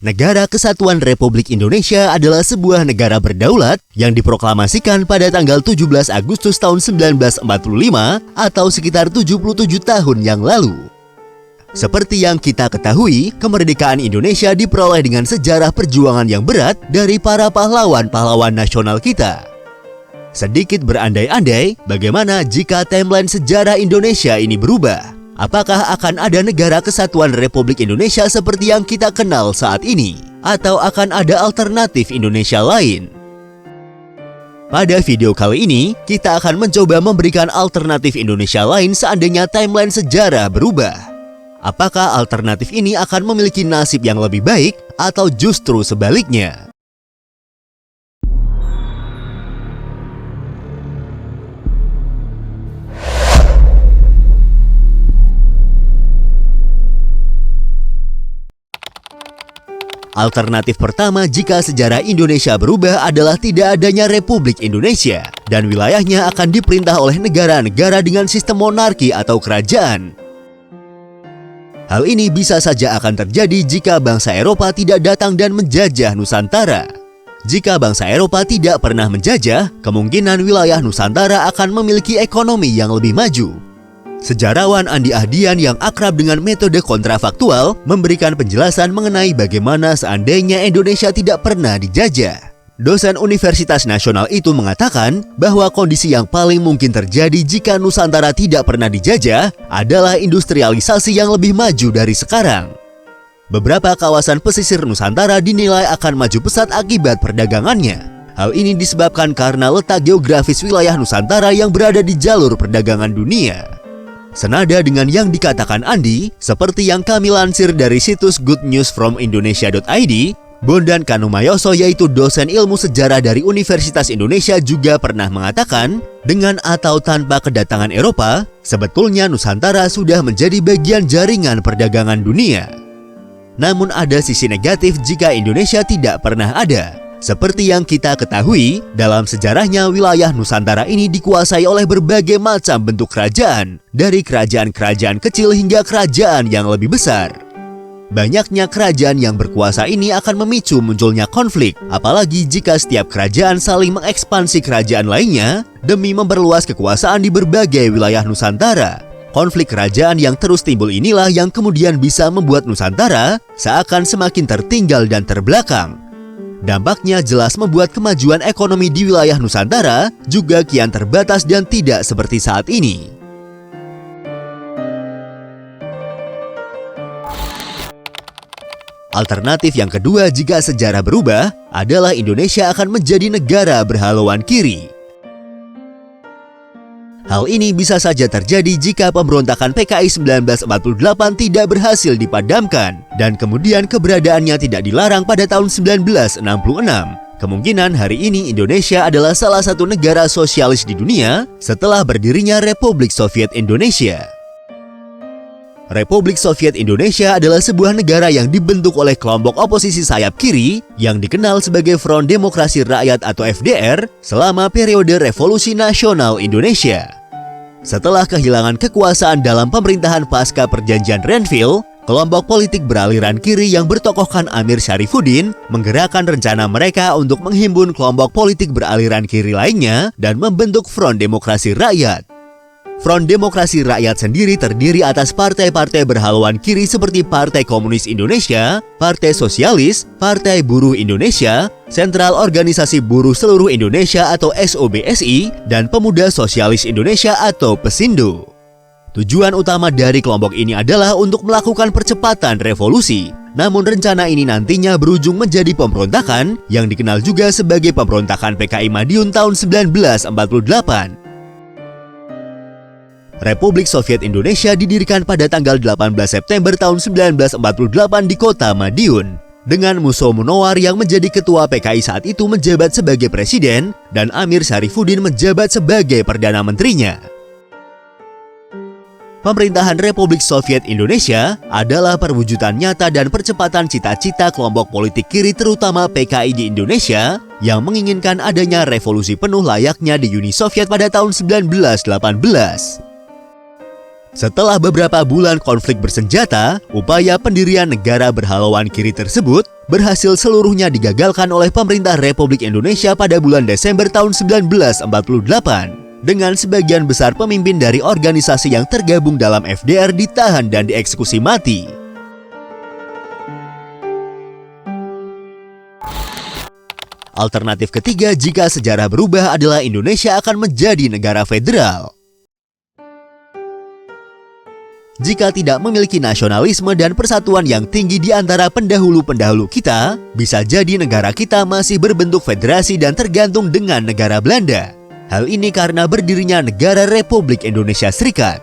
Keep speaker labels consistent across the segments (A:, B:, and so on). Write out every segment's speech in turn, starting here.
A: Negara Kesatuan Republik Indonesia adalah sebuah negara berdaulat yang diproklamasikan pada tanggal 17 Agustus tahun 1945 atau sekitar 77 tahun yang lalu. Seperti yang kita ketahui, kemerdekaan Indonesia diperoleh dengan sejarah perjuangan yang berat dari para pahlawan-pahlawan nasional kita. Sedikit berandai-andai, bagaimana jika timeline sejarah Indonesia ini berubah? Apakah akan ada negara Kesatuan Republik Indonesia seperti yang kita kenal saat ini? Atau akan ada alternatif Indonesia lain? Pada video kali ini, kita akan mencoba memberikan alternatif Indonesia lain seandainya timeline sejarah berubah. Apakah alternatif ini akan memiliki nasib yang lebih baik atau justru sebaliknya? Alternatif pertama jika sejarah Indonesia berubah adalah tidak adanya Republik Indonesia dan wilayahnya akan diperintah oleh negara-negara dengan sistem monarki atau kerajaan. Hal ini bisa saja akan terjadi jika bangsa Eropa tidak datang dan menjajah Nusantara. Jika bangsa Eropa tidak pernah menjajah, kemungkinan wilayah Nusantara akan memiliki ekonomi yang lebih maju. Sejarawan Andi Ahdian yang akrab dengan metode kontrafaktual memberikan penjelasan mengenai bagaimana seandainya Indonesia tidak pernah dijajah. Dosen Universitas Nasional itu mengatakan bahwa kondisi yang paling mungkin terjadi jika Nusantara tidak pernah dijajah adalah industrialisasi yang lebih maju dari sekarang. Beberapa kawasan pesisir Nusantara dinilai akan maju pesat akibat perdagangannya. Hal ini disebabkan karena letak geografis wilayah Nusantara yang berada di jalur perdagangan dunia. Senada dengan yang dikatakan Andi, seperti yang kami lansir dari situs goodnewsfromindonesia.id, Bondan Kanumayoso yaitu dosen ilmu sejarah dari Universitas Indonesia juga pernah mengatakan, dengan atau tanpa kedatangan Eropa, sebetulnya Nusantara sudah menjadi bagian jaringan perdagangan dunia. Namun ada sisi negatif jika Indonesia tidak pernah ada. Seperti yang kita ketahui, dalam sejarahnya wilayah Nusantara ini dikuasai oleh berbagai macam bentuk kerajaan, dari kerajaan-kerajaan kecil hingga kerajaan yang lebih besar. Banyaknya kerajaan yang berkuasa ini akan memicu munculnya konflik, apalagi jika setiap kerajaan saling mengekspansi kerajaan lainnya demi memperluas kekuasaan di berbagai wilayah Nusantara. Konflik kerajaan yang terus timbul inilah yang kemudian bisa membuat Nusantara seakan semakin tertinggal dan terbelakang. Dampaknya jelas membuat kemajuan ekonomi di wilayah Nusantara juga kian terbatas dan tidak seperti saat ini. Alternatif yang kedua jika sejarah berubah adalah Indonesia akan menjadi negara berhaluan kiri. Hal ini bisa saja terjadi jika pemberontakan PKI 1948 tidak berhasil dipadamkan dan kemudian keberadaannya tidak dilarang pada tahun 1966. Kemungkinan hari ini Indonesia adalah salah satu negara sosialis di dunia setelah berdirinya Republik Soviet Indonesia. Republik Soviet Indonesia adalah sebuah negara yang dibentuk oleh kelompok oposisi sayap kiri yang dikenal sebagai Front Demokrasi Rakyat atau FDR selama periode Revolusi Nasional Indonesia. Setelah kehilangan kekuasaan dalam pemerintahan pasca perjanjian Renville, kelompok politik beraliran kiri yang bertokohkan Amir Syarifuddin menggerakkan rencana mereka untuk menghimpun kelompok politik beraliran kiri lainnya dan membentuk Front Demokrasi Rakyat. Front Demokrasi Rakyat sendiri terdiri atas partai-partai berhaluan kiri seperti Partai Komunis Indonesia, Partai Sosialis, Partai Buruh Indonesia, Sentral Organisasi Buruh Seluruh Indonesia atau SOBSI, dan Pemuda Sosialis Indonesia atau Pesindo. Tujuan utama dari kelompok ini adalah untuk melakukan percepatan revolusi. Namun rencana ini nantinya berujung menjadi pemberontakan yang dikenal juga sebagai pemberontakan PKI Madiun tahun 1948. Republik Soviet Indonesia didirikan pada tanggal 18 September tahun 1948 di kota Madiun. Dengan Muso Munawar yang menjadi ketua PKI saat itu menjabat sebagai presiden dan Amir Syarifuddin menjabat sebagai perdana menterinya. Pemerintahan Republik Soviet Indonesia adalah perwujudan nyata dan percepatan cita-cita kelompok politik kiri terutama PKI di Indonesia yang menginginkan adanya revolusi penuh layaknya di Uni Soviet pada tahun 1918. Setelah beberapa bulan konflik bersenjata, upaya pendirian negara berhaluan kiri tersebut berhasil seluruhnya digagalkan oleh pemerintah Republik Indonesia pada bulan Desember tahun 1948 dengan sebagian besar pemimpin dari organisasi yang tergabung dalam FDR ditahan dan dieksekusi mati. Alternatif ketiga jika sejarah berubah adalah Indonesia akan menjadi negara federal. Jika tidak memiliki nasionalisme dan persatuan yang tinggi di antara pendahulu-pendahulu kita, bisa jadi negara kita masih berbentuk federasi dan tergantung dengan negara Belanda. Hal ini karena berdirinya negara Republik Indonesia Serikat.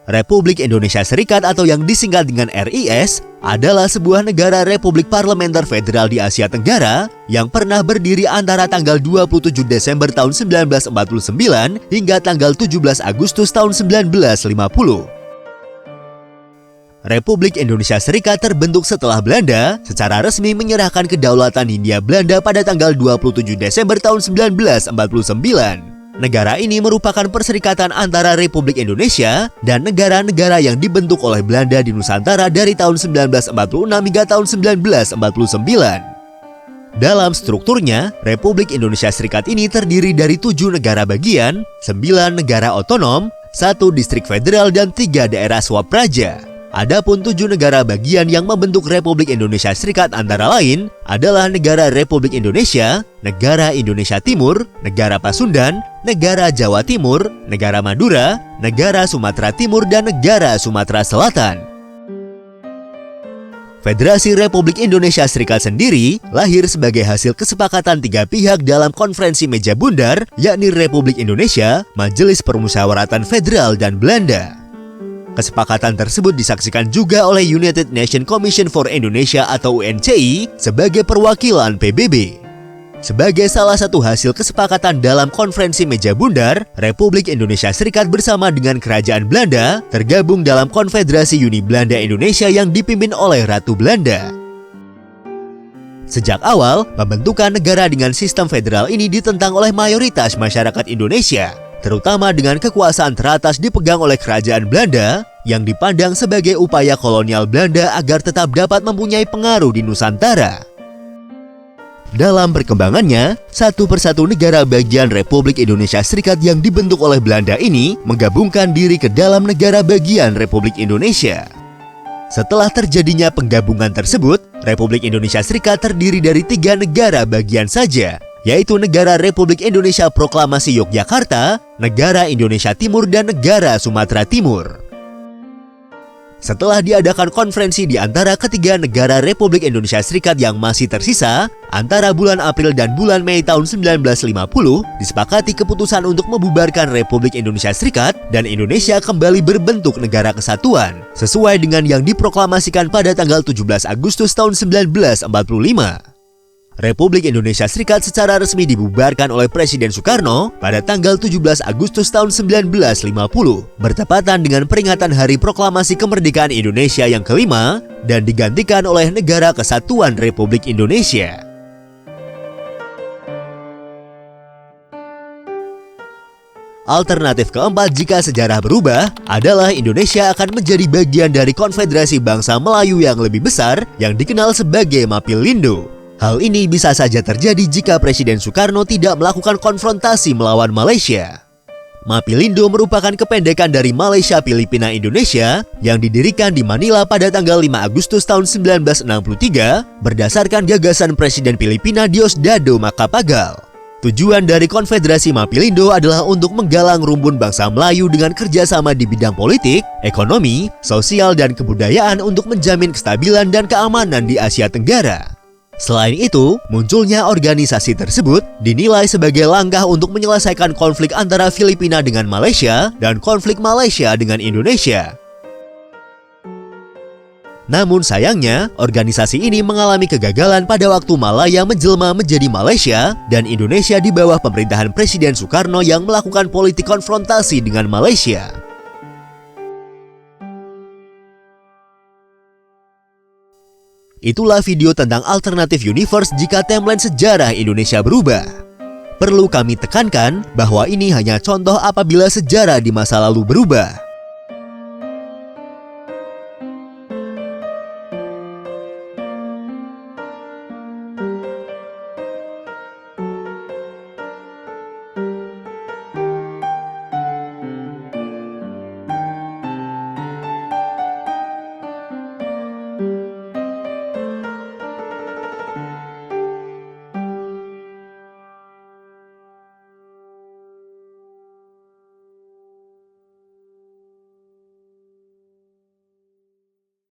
A: Republik Indonesia Serikat atau yang disingkat dengan RIS adalah sebuah negara republik parlementer federal di Asia Tenggara yang pernah berdiri antara tanggal 27 Desember tahun 1949 hingga tanggal 17 Agustus tahun 1950. Republik Indonesia Serikat terbentuk setelah Belanda secara resmi menyerahkan kedaulatan Hindia Belanda pada tanggal 27 Desember tahun 1949. Negara ini merupakan perserikatan antara Republik Indonesia dan negara-negara yang dibentuk oleh Belanda di Nusantara dari tahun 1946 hingga tahun 1949. Dalam strukturnya, Republik Indonesia Serikat ini terdiri dari 7 negara bagian, 9 negara otonom, 1 distrik federal dan 3 daerah swapraja. Adapun 7 negara bagian yang membentuk Republik Indonesia Serikat antara lain adalah Negara Republik Indonesia, Negara Indonesia Timur, Negara Pasundan, Negara Jawa Timur, Negara Madura, Negara Sumatera Timur, dan Negara Sumatera Selatan. Federasi Republik Indonesia Serikat sendiri lahir sebagai hasil kesepakatan 3 pihak dalam konferensi meja bundar, yakni Republik Indonesia, Majelis Permusyawaratan Federal, dan Belanda. Kesepakatan tersebut disaksikan juga oleh United Nations Commission for Indonesia atau UNCI sebagai perwakilan PBB. Sebagai salah satu hasil kesepakatan dalam konferensi meja bundar, Republik Indonesia Serikat bersama dengan Kerajaan Belanda tergabung dalam Konfederasi Uni Belanda Indonesia yang dipimpin oleh Ratu Belanda. Sejak awal, pembentukan negara dengan sistem federal ini ditentang oleh mayoritas masyarakat Indonesia, terutama dengan kekuasaan teratas dipegang oleh Kerajaan Belanda yang dipandang sebagai upaya kolonial Belanda agar tetap dapat mempunyai pengaruh di Nusantara. Dalam perkembangannya, satu persatu negara bagian Republik Indonesia Serikat yang dibentuk oleh Belanda ini menggabungkan diri ke dalam negara bagian Republik Indonesia. Setelah terjadinya penggabungan tersebut, Republik Indonesia Serikat terdiri dari 3 negara bagian saja, yaitu Negara Republik Indonesia Proklamasi Yogyakarta, Negara Indonesia Timur, dan Negara Sumatera Timur. Setelah diadakan konferensi di antara ketiga negara Republik Indonesia Serikat yang masih tersisa, antara bulan April dan bulan Mei tahun 1950, disepakati keputusan untuk membubarkan Republik Indonesia Serikat dan Indonesia kembali berbentuk negara kesatuan, sesuai dengan yang diproklamasikan pada tanggal 17 Agustus tahun 1945. Republik Indonesia Serikat secara resmi dibubarkan oleh Presiden Soekarno pada tanggal 17 Agustus tahun 1950, bertepatan dengan peringatan Hari Proklamasi Kemerdekaan Indonesia yang kelima dan digantikan oleh Negara Kesatuan Republik Indonesia. Alternatif keempat jika sejarah berubah adalah Indonesia akan menjadi bagian dari Konfederasi Bangsa Melayu yang lebih besar yang dikenal sebagai Mapielindo. Hal ini bisa saja terjadi jika Presiden Soekarno tidak melakukan konfrontasi melawan Malaysia. Mapielindo merupakan kependekan dari Malaysia Filipina Indonesia yang didirikan di Manila pada tanggal 5 Agustus tahun 1963 berdasarkan gagasan Presiden Filipina Diosdado Macapagal. Tujuan dari Konfederasi Mapielindo adalah untuk menggalang rumpun bangsa Melayu dengan kerjasama di bidang politik, ekonomi, sosial, dan kebudayaan untuk menjamin kestabilan dan keamanan di Asia Tenggara. Selain itu, munculnya organisasi tersebut dinilai sebagai langkah untuk menyelesaikan konflik antara Filipina dengan Malaysia dan konflik Malaysia dengan Indonesia. Namun sayangnya, organisasi ini mengalami kegagalan pada waktu Malaya menjelma menjadi Malaysia dan Indonesia di bawah pemerintahan Presiden Soekarno yang melakukan politik konfrontasi dengan Malaysia. Itulah video tentang alternatif universe jika timeline sejarah Indonesia berubah. Perlu kami tekankan bahwa ini hanya contoh apabila sejarah di masa lalu berubah.